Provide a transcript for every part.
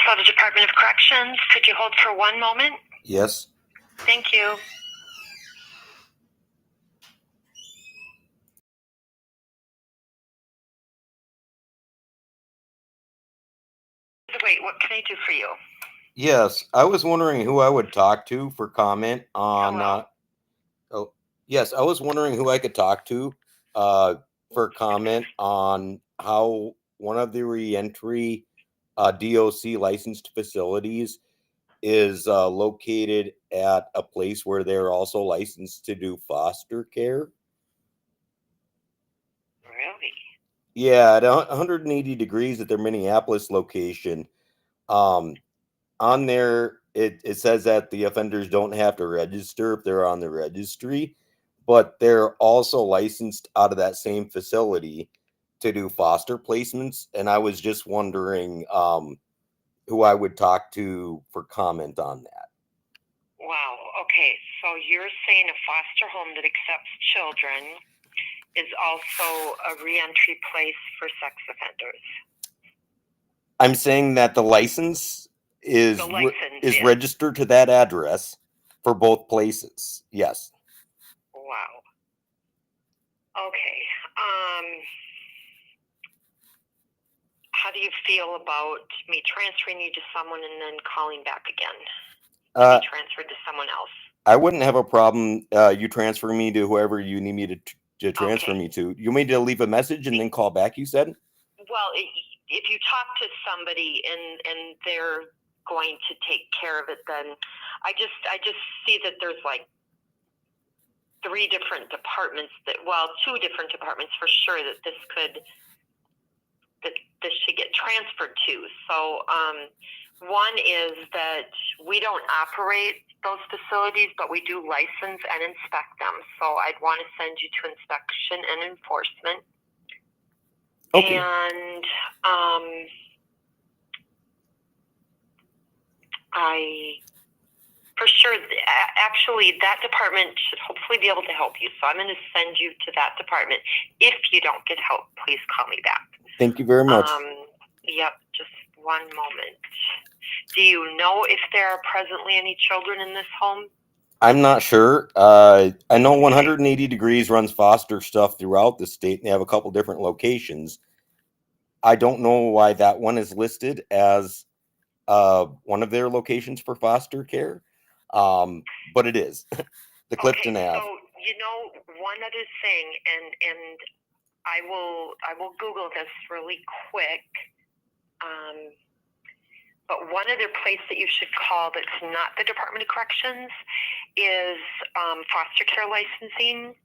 Minnesota Department of Corrections. Could you hold for one moment? Yes. Thank you. Wait, what can I do for you? Yes, I was wondering who I would talk to for comment on. Hello? Yes, I was wondering who I could talk to for comment on how one of the reentry DOC licensed facilities is located at a place where they're also licensed to do foster care. Really? Yeah, at 180 degrees at their Minneapolis location. On there, it says that the offenders don't have to register if they're on the registry, but they're also licensed out of that same facility to do foster placements. And I was just wondering who I would talk to for comment on that. Wow. Okay. So you're saying a foster home that accepts children is also a reentry place for sex offenders. I'm saying that the license is registered to that address for both places. Yes. Wow. Okay. How do you feel about me transferring you to someone and then calling back again to be transferred to someone else? I wouldn't have a problem you transferring me to whoever you need me to transfer me to. You want me to leave a message and then call back, you said? Well, if you talk to somebody and they're going to take care of it, then I just see that there's like two different departments for sure that this should get transferred to. So one is that we don't operate those facilities, but we do license and inspect them. So I'd want to send you to inspection and enforcement. Okay. And for sure, actually, that department should hopefully be able to help you. So I'm going to send you to that department. If you don't get help, please call me back. Thank you very much. Yep, just one moment. Do you know if there are presently any children in this home? I'm not sure. I know 180 Degrees runs foster stuff throughout the state, and they have a couple different locations. I don't know why that one is listed as one of their locations for foster care, but it is. The Clifton Ave. So one other thing, and I will Google this really quick. But one other place that you should call that's not the Department of Corrections is foster care licensing,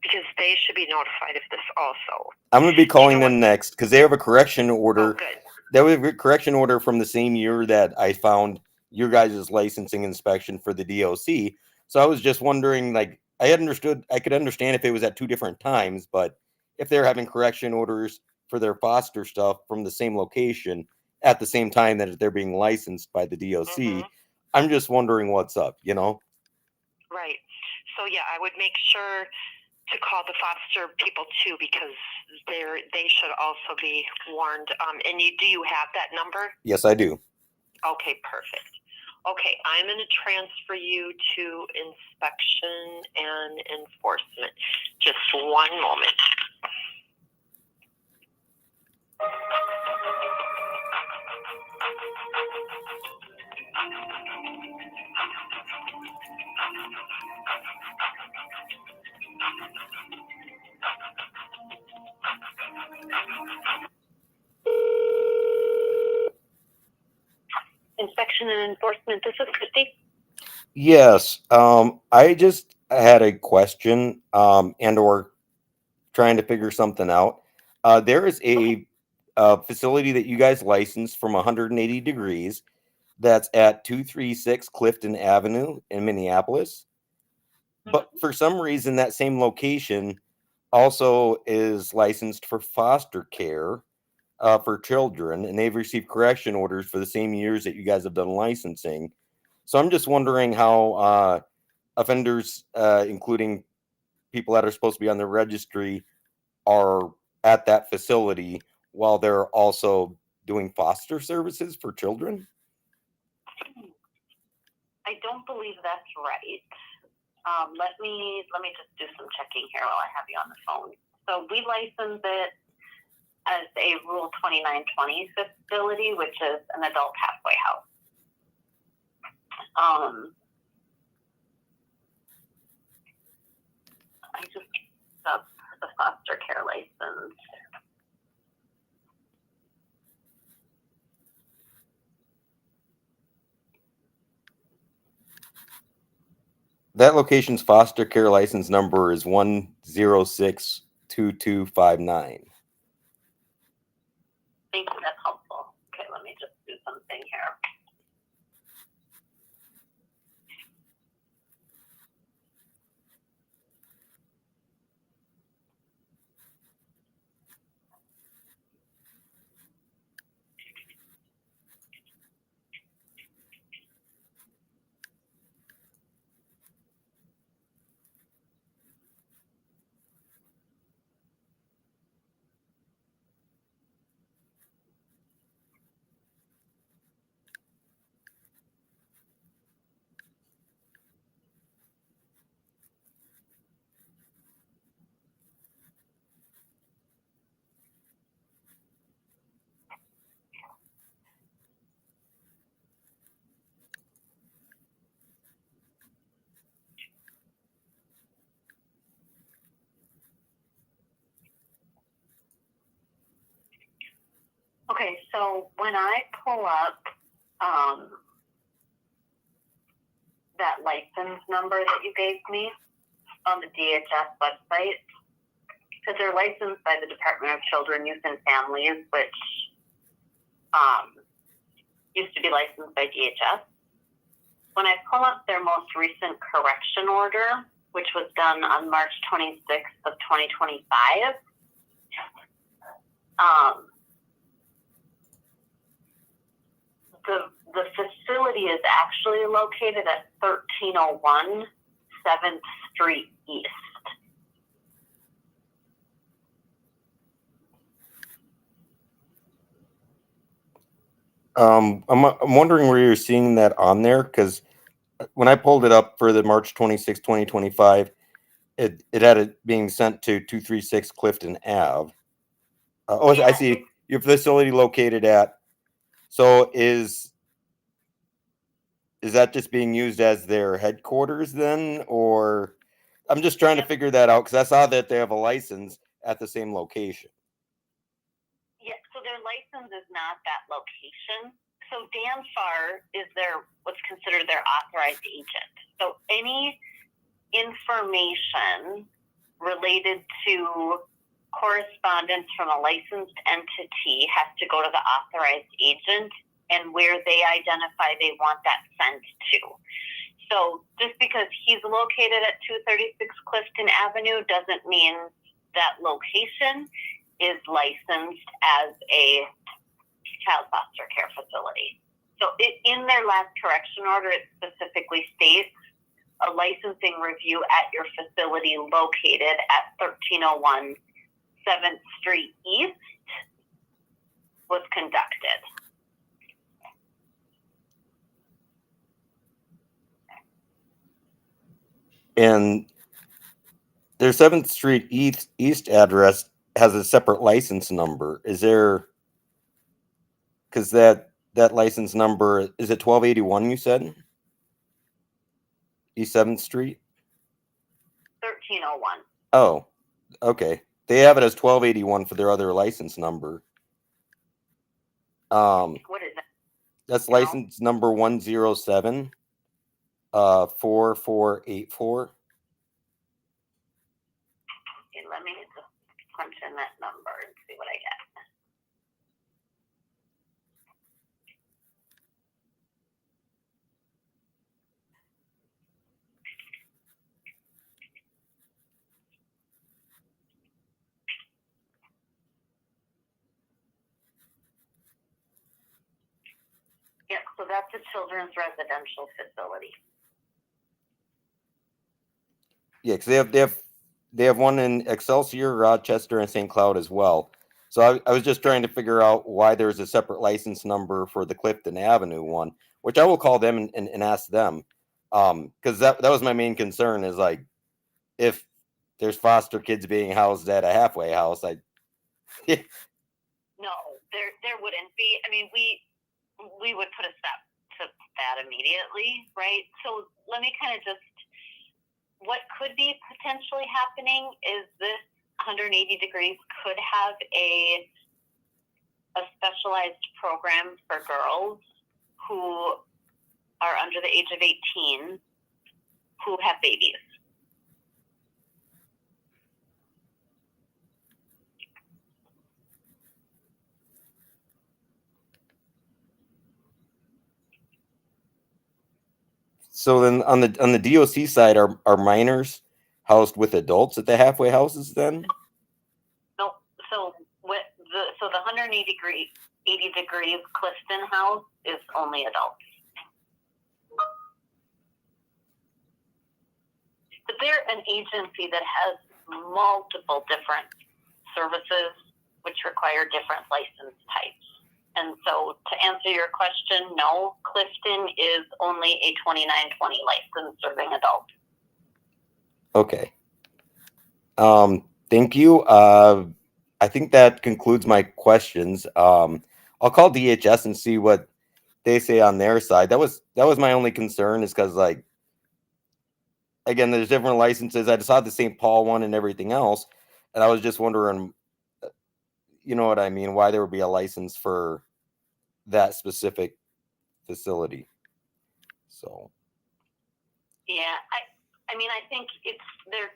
because they should be notified of this also. I'm going to be calling them next because they have a correction order. Oh, good. They have a correction order from the same year that I found your guys' licensing inspection for the DOC. So I was just wondering, like, I could understand if it was at two different times, but if they're having correction orders for their foster stuff from the same location at the same time that they're being licensed by the DOC, I'm just wondering what's up, Right. So yeah, I would make sure to call the foster people too, because they should also be warned. And do you have that number? Yes, I do. Okay, perfect. Okay, I'm going to transfer you to inspection and enforcement. Just one moment. Inspection and enforcement, this is Christy. Yes. I just had a question and or trying to figure something out. There is a facility that you guys licensed from 180 Degrees that's at 236 Clifton Avenue in Minneapolis. But for some reason, that same location also is licensed for foster care for children, and they've received correction orders for the same years that you guys have done licensing. So I'm just wondering how offenders, including people that are supposed to be on the registry, are at that facility while they're also doing foster services for children. I don't believe that's right. Let me just do some checking here while I have you on the phone. So we license it as a Rule 2920 facility, which is an adult halfway house. I just looked up the foster care license. That location's foster care license number is 1062259. Thank you, that's helpful. Okay, let me just do something here. Okay, so when I pull up that license number that you gave me on the DHS website, because they're licensed by the Department of Children, Youth, and Families, which used to be licensed by DHS. When I pull up their most recent correction order, which was done on March 26th of 2025, the facility is actually located at 1301 7th Street East. I'm wondering where you're seeing that on there, because when I pulled it up for the March 26, 2025, it had it being sent to 236 Clifton Ave. Yeah. I see your facility located at. So is that just being used as their headquarters then, or I'm just trying to figure that out because I saw that they have a license at the same location. Yeah, so their license is not that location. So Dan Farr is what's considered their authorized agent. So any information related to correspondence from a licensed entity has to go to the authorized agent and where they identify they want that sent to. So just because he's located at 236 Clifton Avenue doesn't mean that location is licensed as a child foster care facility. So in their last correction order, it specifically states a licensing review at your facility located at 1301 7th Street East was conducted. And their 7th Street East address has a separate license number. Is there, because that license number, is it 1281 you said? East 7th Street? 1301. Oh, okay. They have it as 1281 for their other license number. What is that? That's license number 107 4484. Okay, let me just punch in that number and see what I get. Yep, so that's a children's residential facility. Yeah, because they have one in Excelsior, Rochester, and St. Cloud as well. So I was just trying to figure out why there's a separate license number for the Clifton Avenue one which I will call them and ask them. Because that was my main concern is like, if there's foster kids being housed at a halfway house, No, there wouldn't be. I mean, we would put a stop to that immediately, right? So let me kind of just, what could be potentially happening is this 180 degrees could have a specialized program for girls who are under the age of 18 who have babies. So then on the DOC side, are minors housed with adults at the halfway houses then? No, so the 180 degrees Clifton House is only adults. But they're an agency that has multiple different services which require different license types. And so to answer your question, no, Clifton is only a 2920 license serving adults. Okay. Thank you. I think that concludes my questions. I'll call DHS and see what they say on their side. That was my only concern, is because, like, again, there's different licenses. I just saw the St. Paul one and everything else, and I was just wondering, you know what I mean, why there would be a license for that specific facility. So yeah, I mean, I think they're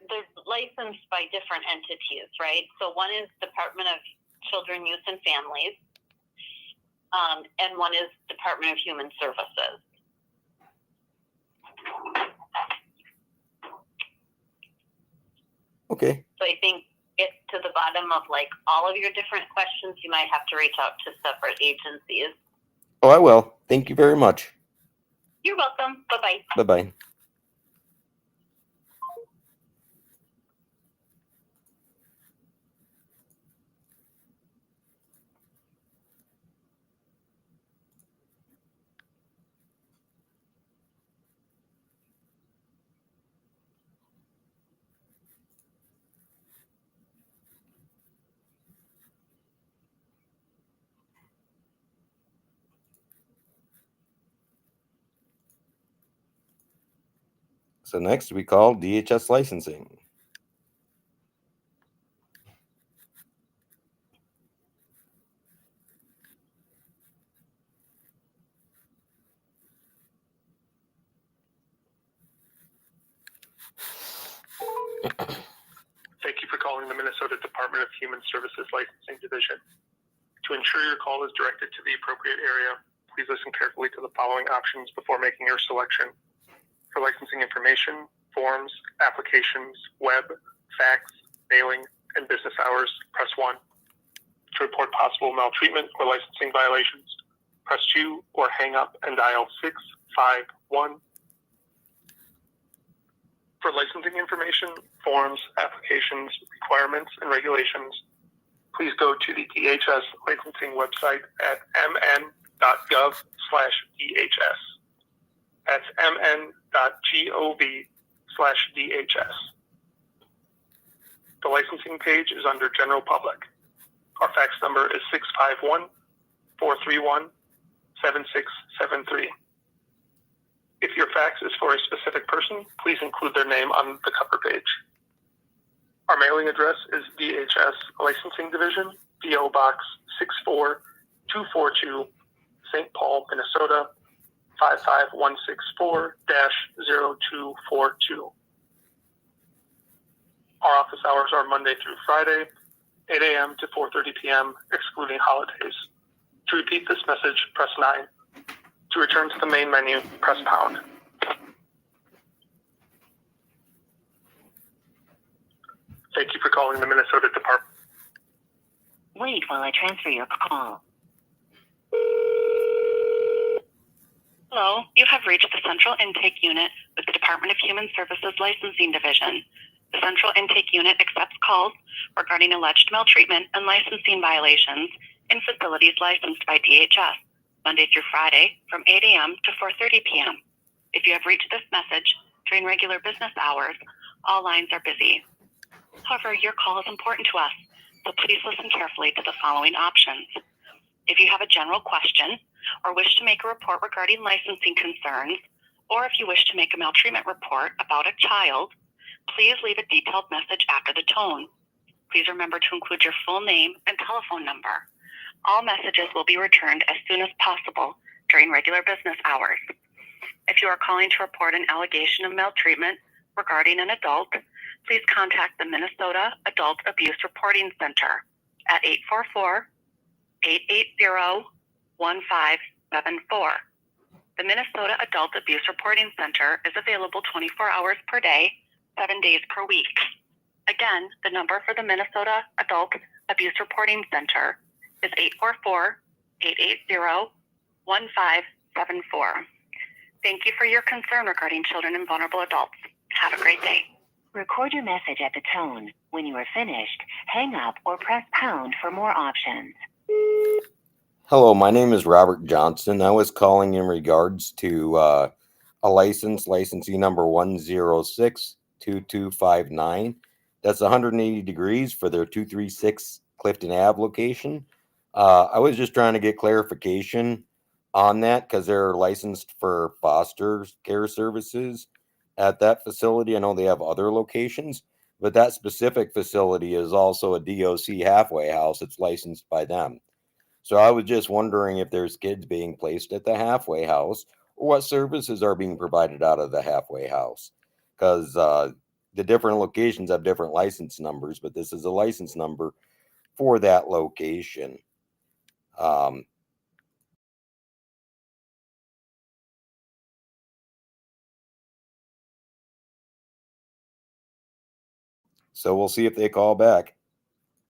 licensed by different entities, right? So one is Department of Children, Youth, and Families, and one is Department of Human Services. okay. So I think get to the bottom of like all of your different questions, you might have to reach out to separate agencies. Oh, I will. Thank you very much. You're welcome. Bye-bye. Bye-bye. So next we call DHS licensing. Thank you for calling the Minnesota Department of Human Services Licensing Division. To ensure your call is directed to the appropriate area, please listen carefully to the following options before making your selection. For licensing information, forms, applications, web, fax, mailing, and business hours, press 1. To report possible maltreatment or licensing violations, press 2 or hang up and dial 651. For licensing information, forms, applications, requirements, and regulations, please go to the DHS licensing website at mn.gov/DHS. That's mn.gov/DHS. The licensing page is under General Public. Our fax number is 651-431-7673. If your fax is for a specific person, please include their name on the cover page. Our mailing address is DHS Licensing Division, P.O. Box 64242, St. Paul, Minnesota 55164-0242. Our office hours are Monday through Friday, 8 a.m. to 4:30 p.m., excluding holidays. To repeat this message, press 9. To return to the main menu, press pound. Thank you for calling the Minnesota Department. Wait while I transfer your call. Hello, you have reached the Central Intake Unit with the Department of Human Services Licensing Division. The Central Intake Unit accepts calls regarding alleged maltreatment and licensing violations in facilities licensed by DHS. Monday through Friday from 8 a.m. to 4:30 p.m. If you have reached this message during regular business hours, all lines are busy. However, your call is important to us, so please listen carefully to the following options. If you have a general question or wish to make a report regarding licensing concerns, or if you wish to make a maltreatment report about a child, please leave a detailed message after the tone. Please remember to include your full name and telephone number. All messages will be returned as soon as possible during regular business hours. If you are calling to report an allegation of maltreatment regarding an adult, please contact the Minnesota Adult Abuse Reporting Center at 844-880-1574. The Minnesota Adult Abuse Reporting Center is available 24 hours per day, 7 days per week. Again, the number for the Minnesota Adult Abuse Reporting Center is 844-880-1574. Thank you for your concern regarding children and vulnerable adults. Have a great day. Record your message at the tone. When you are finished, hang up or press pound for more options. Hello, my name is Robert Johnson. I was calling in regards to a licensee number 1062259. That's 180 degrees for their 236 Clifton Ave location. I was just trying to get clarification on that because they're licensed for foster care services at that facility. I know they have other locations, but that specific facility is also a DOC halfway house. It's licensed by them. So I was just wondering if there's kids being placed at the halfway house or what services are being provided out of the halfway house. Because the different locations have different license numbers, but this is a license number for that location. So we'll see if they call back.